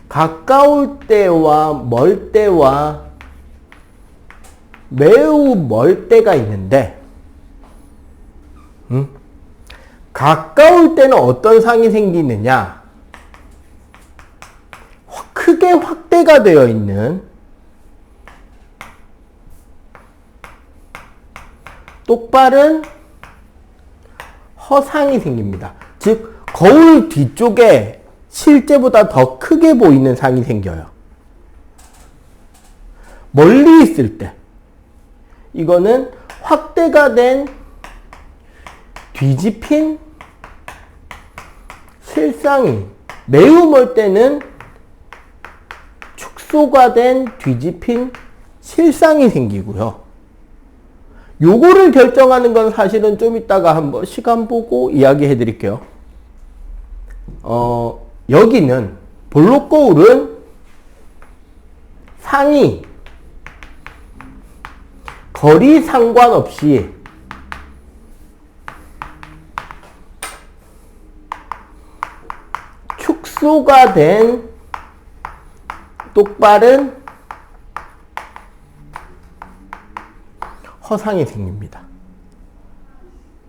가까울 때와 멀 때와 매우 멀 때가 있는데, 가까울 때는 어떤 상이 생기느냐? 크게 확대가 되어 있는 똑바른 허상이 생깁니다. 즉, 거울 뒤쪽에 실제보다 더 크게 보이는 상이 생겨요. 멀리 있을 때 이거는 확대가 된 뒤집힌 실상이, 매우 멀 때는 축소가 된 뒤집힌 실상이 생기고요. 요거를 결정하는 건 사실은 좀 이따가 한번 시간 보고 이야기해 드릴게요. 여기는 볼록 거울은 상이 거리 상관없이 축소가 된 똑바른 허상이 생깁니다.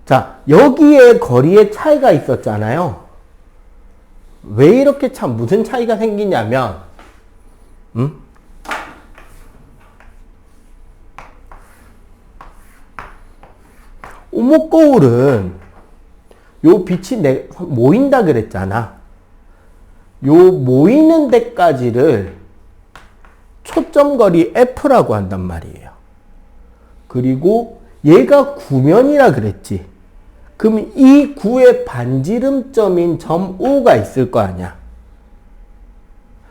자, 여기에 거리의 차이가 있었잖아요. 왜 이렇게 무슨 차이가 생기냐면, 오목거울은 요 빛이 모인다 그랬잖아. 요 모이는 데까지를 초점거리 F라고 한단 말이에요. 그리고 얘가 구면이라 그랬지. 그럼 이 구의 반지름점인 점 O가 있을 거 아니야.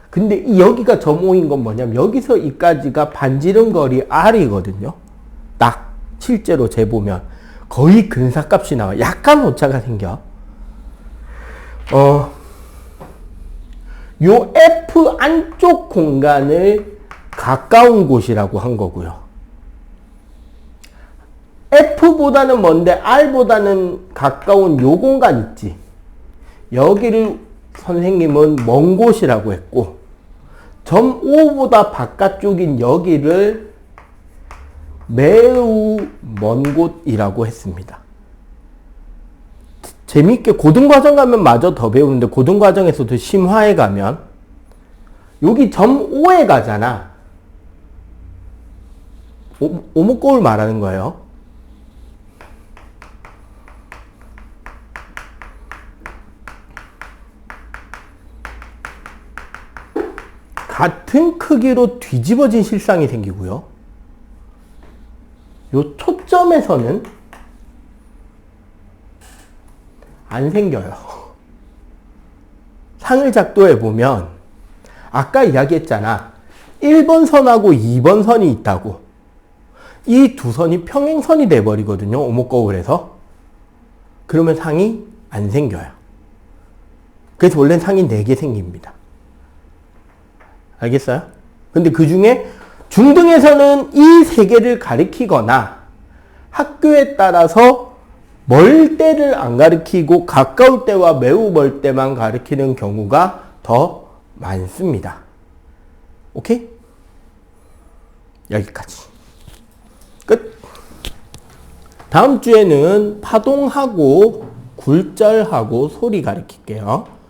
근데 여기가 점 O인 건 뭐냐면 여기서 이까지가 반지름 거리 R이거든요. 딱 실제로 재보면 거의 근사값이 나와. 약간 오차가 생겨. 요 F 안쪽 공간을 가까운 곳이라고 한 거고요. F보다는 먼데 R보다는 가까운 요 공간 있지. 여기를 선생님은 먼 곳이라고 했고, 점 O보다 바깥쪽인 여기를 매우 먼 곳이라고 했습니다. 재밌게 고등과정 가면 마저 더 배우는데 고등과정에서도 심화에 가면 여기 점 O에 가잖아. 오목거울 말하는 거예요. 같은 크기로 뒤집어진 실상이 생기고요. 요 초점에서는 안 생겨요. 상을 작도해 보면 아까 이야기했잖아. 1번 선하고 2번 선이 있다고. 이 두 선이 평행선이 돼버리거든요. 오목거울에서. 그러면 상이 안 생겨요. 그래서 원래는 상이 4개 생깁니다. 알겠어요? 근데 그 중에 중등에서는 이 3개를 가리키거나 학교에 따라서 멀 때를 안 가리키고 가까울 때와 매우 멀 때만 가리키는 경우가 더 많습니다. 오케이? 여기까지. 끝. 다음 주에는 파동하고 굴절하고 소리 가리킬게요.